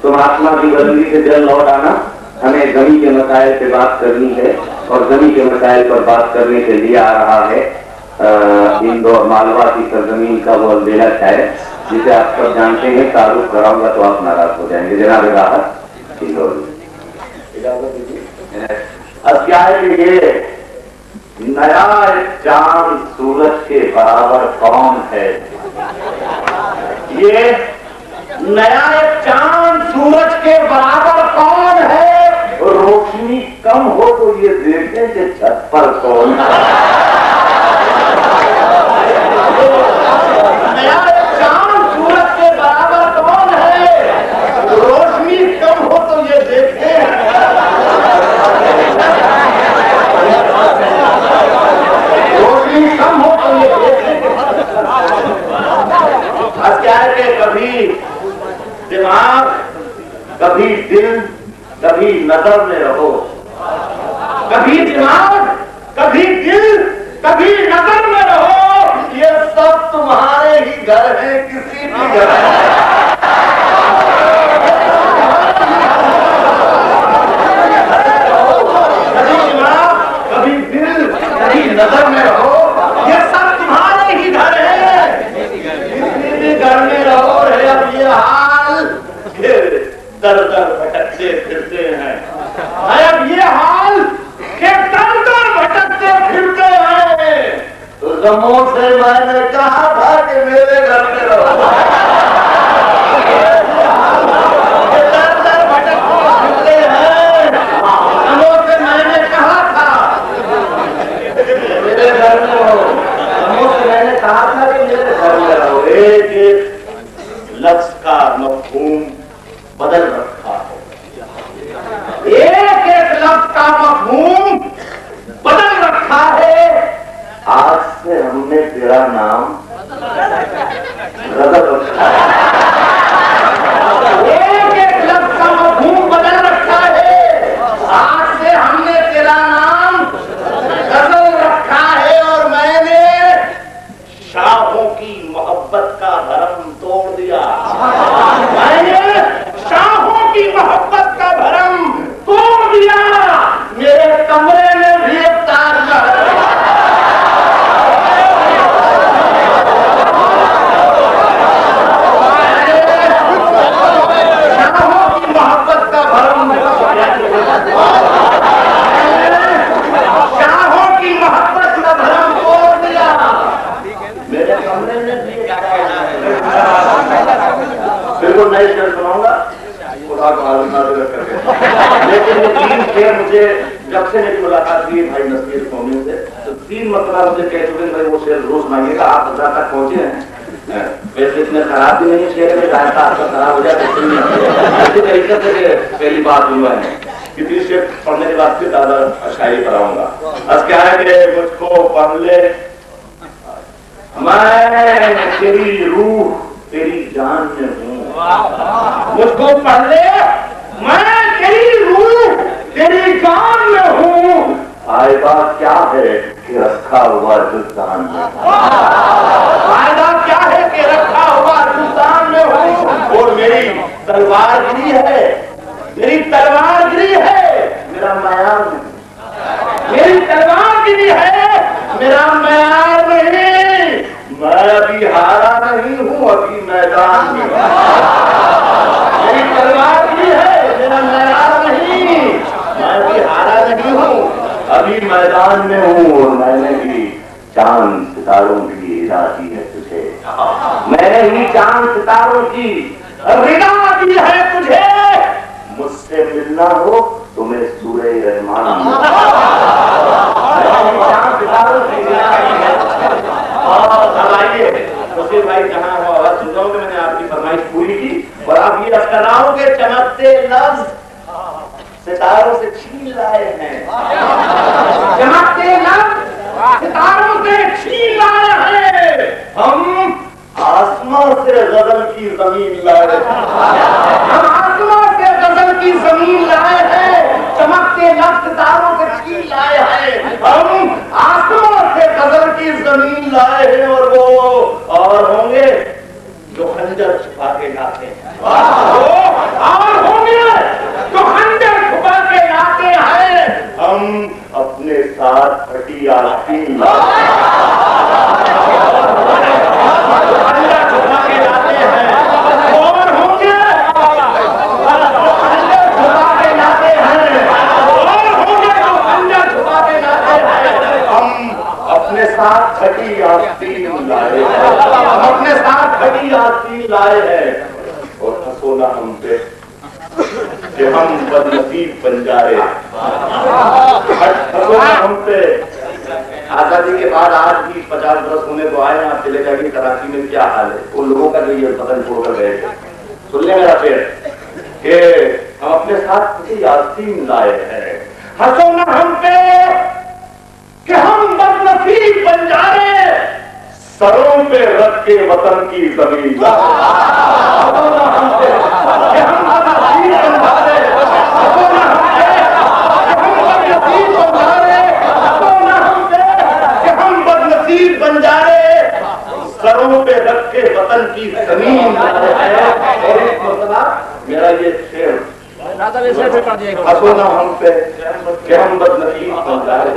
तुम आत्मा की बदली से जल लौट आना। हमें गमी के मसाइल पे बात करनी है और गमी के मसाइल पर बात करने के लिए आ रहा है इंदौर मालवा की सरजमीन का वो अलबेला शायर, जिसे आप सब जानते हैं। तारुफ कराऊंगा तो आप नाराज हो जाएंगे। जनाब राहत इंदौर। अब क्या है कि ये नया चांद सूरज के बराबर कौन है? ये नया एक चांद सूरज के बराबर कौन है? रोशनी कम हो तो ये देखें कि छत पर कौन है। नया एक चांद सूरज के बराबर कौन है? रोशनी कम हो तो ये देखें। रोशनी कम हो तो ये देखें। अब क्या है कि कभी दिमाग, कभी दिल, कभी नजर में रहो। कभी दिमाग, कभी दिल, कभी नजर में रहो। ये सब तुम्हारे ही घर है, किसी भी घर है। कभी दिमाग, कभी दिल, कभी नजर में रहो। ये सब तुम्हारे ही घर है, किसी भी घर में रहो। अब ये हाल दर दर भटकते फिरते हैं। अब ये हाल के दर दर भटकते फिरते हैं। तो गमों से मैंने कहा था कि मेरे घर में रहो। दर दर भटकते फिरते हैं। गमों से मैंने कहा था मेरे घर में रहो। गमों से मैंने कहा था कि मेरे घर में रहो। एक लफ्ज का मफहूम बदल रखा है। एक एक लफ्ज का मफहूम बदल रखा है। आज से हमने तेरा नाम बदल रखा है। एक एक लफ्ज का मफहूम बदल रखा है। आज से हमने तेरा नाम बदल रखा है। और मैंने शाहों की मोहब्बत का भरम तोड़ दिया। मैंने शाहों की मोहब्बत का भरम तोड़ दिया। मेरे कमरे में भी एक ताजमहल है। शाहों की मोहब्बत का भरम, शाहों की मोहब्बत का भरम तोड़ दिया। मेरे कमरे में भी बिल्कुल नई शेर सुनाऊंगा, खुदा को हाजिर करके। लेकिन ये 3 शेर मुझे जब से मेरी मुलाकात हुई भाई नसीर कौमी से, तो 3 मतलब मुझे कह चुके भाई वो शेर रोज मांगेगा। आप हजार तक पहुंचे हैं। वैसे इतने खराब भी नहीं शेर में, रास्ता आपका खराब हो जाए इसी तरीके से पहली बात हुआ है कि 3 शेर पढ़ने के बाद फिर ज्यादा शायरी कराऊंगा। अब क्या है कि मुझको पढ़ ले, मैं तेरी रूह तेरी जान में हूँ। मुझको पढ़ ले, मैं तेरी रूह तेरी जान में हूँ। फायदा क्या है कि रखा हुआ जुस्तान में। फायदा क्या है कि रखा हुआ जुस्तान में हूँ। और मेरी तलवारगिरी है, मेरी तलवारगिरी है, मेरा मयार नहीं। मेरी तलवारगिरी है, मेरा मयार नहीं। मैं अभी हारा नहीं हूँ, अभी मैदान में। मेरी तलवारगिरी है, मेरा मयार नहीं। मैं अभी हारा नहीं हूँ, अभी मैदान में हूँ। और मैंने भी चांद सितारों की रिदा दी है तुझे। मैंने ही चांद सितारों की रिदा दी है तुझे। मुझसे मिलना हो तो मैं सूरे रहमान चांद सितारों की रिदा दी है। अब आइए नसीर भाई, जहाँ हो आवाज सुन रहा मैंने आपकी फरमाइश पूरी की। और आप ये अफ्तारों के चमकते लफ्ज सितारों से छीन लाए हैं। चमकते लफ्ज सितारों से छीन लाए हैं। हम आसमान से गजल की जमीन लाए हैं। हम आसमान से गजल की जमीन लाए हैं। चमकते लफ्ज सितारों से छीन लाए हैं। हम आसमान से गजल की जमीन लाए हैं। और वो और होंगे जो खंजर छुपा के लाते हैं। और होंगे तो खंजर छुपा के लाते हैं हम अपने साथ फटी आस्तीन खंजर छुपा के लाते हैं और होंगे तो खंजर छुपा के लाते हैं और होंगे तो खंजर छुपा के लाते हैं हम अपने साथ फटी आस्तीन लाए हैं हम अपने साथ फटी आस्तीन लाए हैं और हंसो ना हम पे कि हम बदनसीब बंजारे हंसो ना हम पे। आजादी के बाद आज भी 50 वर्ष होने को आए, आप चले जाइए कराची में क्या हाल है उन लोगों का जो ये वतन छोड़कर गए थे। सुन ले मेरा पेड़ कि हम अपने साथ किसी आस्तीन लाए हैं हंसो ना हम पे कि हम बदनसीब बंजारे सरों पे रख के वतन की जमीन सरों पे रख के वतन की जमीन और एक मसला मेरा ये शेर हंसो ना हम पे कि हम बदनसीब बंजारे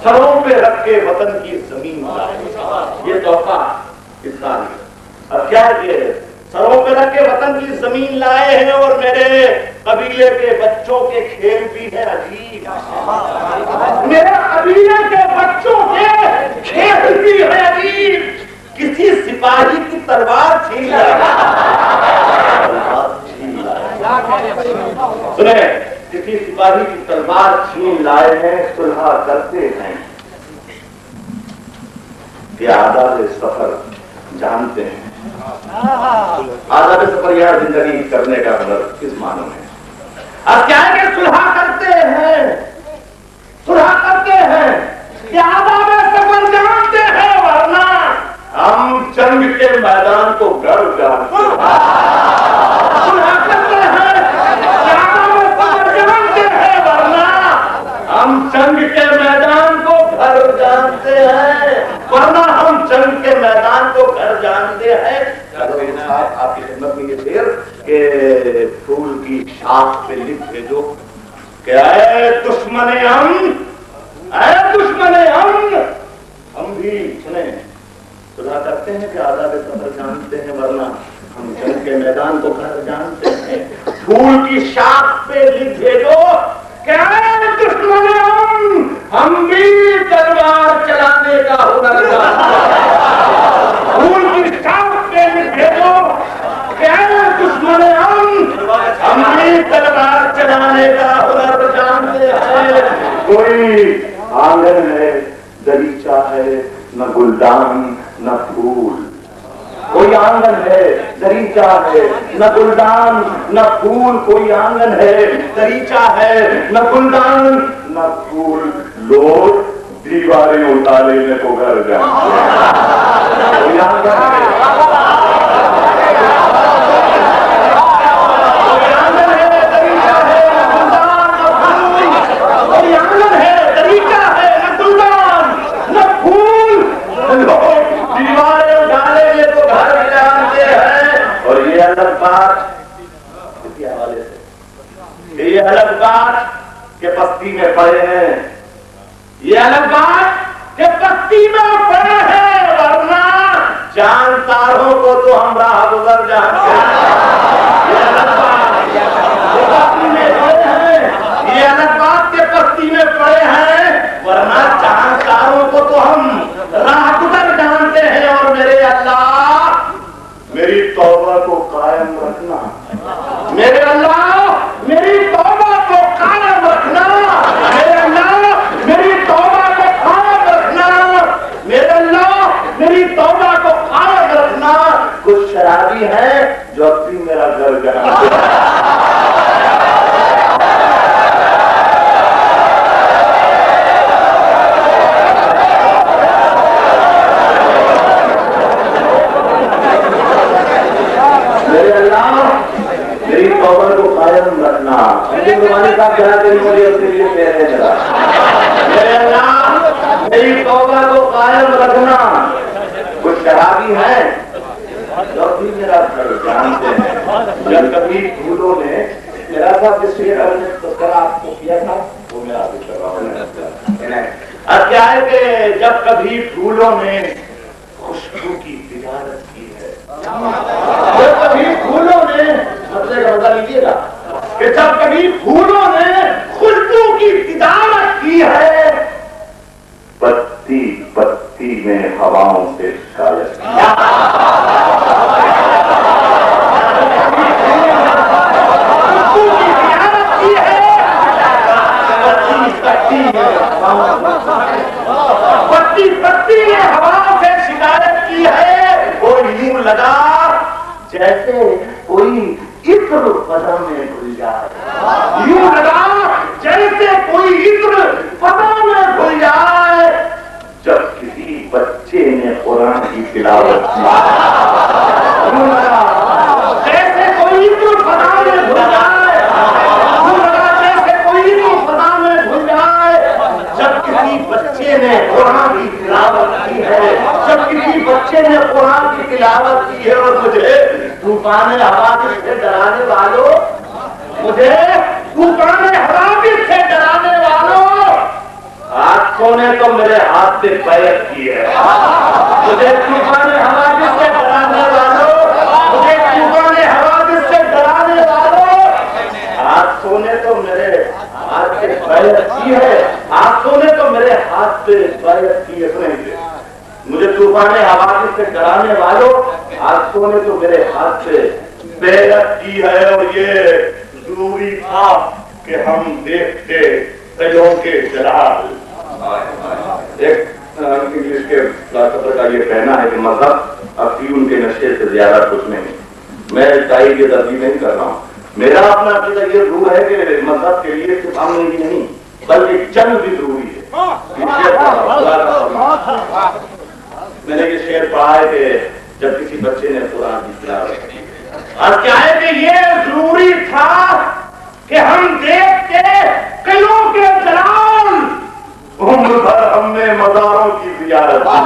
सरों पे रख के वतन की जमीन ये तोहफा इस साल। अब क्या ये सरों पे रख के वतन की जमीन लाए हैं और मेरे कबीले के बच्चों के खेल भी है अजीब मेरे कबीले के बच्चों के खेल भी है अजीब किसी सिपाही की तलवार छीन सुने किसी सिपाही की तलवार छीन लाए हैं सुलह करते हैं कि आदाब सफर जानते हैं आदाब सफर यह जिंदगी करने का मतलब किस मानो है। अब क्या है कि सुलह करते हैं कि आदाब सफर जानते हैं वरना हम जंग के मैदान को गढ़ जानते हैं। सुलह करते हैं कि आदाब सफर जानते हैं वरना हम जंग के मैदान को घर जानते हैं वरना हम जंग के मैदान को घर जानते हैं। आपकी खिदमत में ये शेर के फूल की शाख पे लिख भेजो क्या है दुश्मने हम भी सुने सुलह करते हैं कि आदाब सफर जानते हैं वरना हम जंग के मैदान को घर जानते हैं। फूल की शाख पे लिख भेजो क्या है दुश्मने हम भी तलवार चलाने का हुनर जानते हैं। फूल की शाख पे लिख भेजो क्या है दुश्मने हम भी तलवार चलाने का हुनर जानते हैं। कोई आंगन है दरीचा है न गुलदान न फूल कोई आंगन है दरीचा है न गुलदान न फूल कोई आंगन है दरीचा है न गुलदान न फूल लोग दीवारें उतार लेने को घर जाते हैं। कोई आंगन है दरीचा है न गुलदान न फूल कोई आंगन है दरीचा है न गुलदान न फूल लोग दीवारें उठाने को घर जानते हैं। और ये अलग बात इसी हवाले से ये अलग बात के बस्ती में पड़े हैं ये अलग बात के बस्ती में पड़े हैं वरना जानतारों को तो हम राह गुजर जानते हैं। ये अलग बात के बस्ती में पड़े हैं ये अलग बात के बस्ती में पड़े हैं वरना जानतारों को तो हम राह गुजर जानते हैं। और मेरे अल्लाह मेरी तौबा को कायम रखना मेरे अल्लाह मेरी तौबा को कायम रखना मेरे अल्लाह मेरी तौबा को कायम रखना मेरे अल्लाह मेरी तौबा को कायम रखना। कुछ शराबी है जो अब भी मेरा घर जानते हैं। मेरी तौबा को कायम रखना मेरे अल्लाह मेरी तौबा को कायम रखना। कुछ शराबी है जो भी मेरा घर जानते हैं जब कभी फूलों ने मेरा सा जिसके आपको किया था वो मैं आगे कर रहा हूँ। अध्याय के जब कभी फूलों ने खुशबू की तिजारत की है, जब कभी फूलों ने मतलब का बता लीजिएगा कि जब कभी फूलों ने खुशबू की तिजारत की है, पत्ती पत्ती में हवाओं से शिकायत पत्ती पत्ती ने हवाओं से शिकायत की है। वो यूं लगा जैसे कोई इत्र पदा में घुल जाए, यूं लगा जैसे कोई इत्र पदा में घुल जाए। जब किसी बच्चे ने कुरान की तिलावत की, यूं लगा जैसे कोई इत्र पदा में घुल जाए, यूं लगा जैसे कोई इत्र पदा में घुल जाए। जब किसी बच्चे ने कुरान की तिलावत की है, जब किसी बच्चे ने कुरान की तिलावत की है। और मुझे तूफान हवादिस से डराने वालों, मुझे तूफान हवादिस से डराने वालों, हाथों ने तो मेरे हाथ से बैत की है। मुझे तूफान हवादिस से डराने वालों, मुझे तूफान हवादिस से डराने वालों, हाथों ने तो मेरे हाथ से बैत की है, हाथों ने तो मेरे हाथ से बैत की है। सुनेंगे, मुझे तूफान हवादिस से डराने वालों, हाथों ने तो मेरे हाथ से बैत की है। और ये जरूरी था कि हम देखते कईयों के जलाल। एक इंग्लिश के फिलॉसफर का ये कहना है कि मजहब अफीम के नशे से ज्यादा कुछ नहीं। मैं चाहे ये तरजीह नहीं कर रहा हूँ, मेरा अपना अकीदा ये रूह है कि मजहब के लिए सिर्फ अमन ही नहीं बल्कि चंद भी जरूरी है। मैंने ये शेर पढ़ा है कि जब किसी बच्चे ने कुरान की तिलावत की, और क्या है कि ये जरूरी था कि हम देखते कईयों के जलाल। उम्र भर हमने मज़ारों की ज़ियारत की,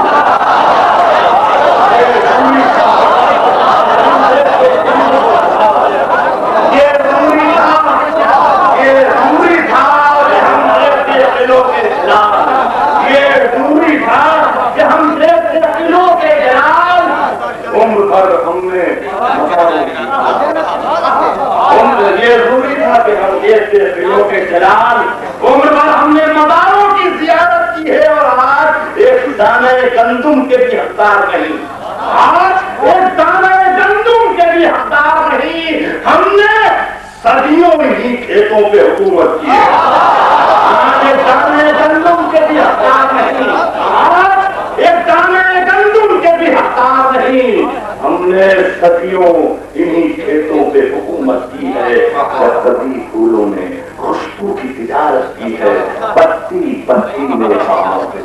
ये जरूरी था कि हम देखते कईयों के जलाल, ये जरूरी था कि हम देखते कईयों के जलाल। उम्र भर हमने ये जरूरी था कि हम देखते दिलों के जलाल। उम्र भर हमने मज़ारों की ज़ियारत की है। और आज एक दाने गंदुम के भी हकदार नहीं, आज एक दाने गंदुम के भी हकदार नहीं, हमने सदियों ही खेतों पे हुकूमत की है। आज एक दाने गंदुम के भी हकदार नहीं, आज एक दाने गंदुम के भी हकदार नहीं, हमने सदियों इन्हीं खेतों पे हुकूमत की है। जब कभी फूलों ने खुशबू की तिजारत की है, पत्ती पत्ती में हवाओं से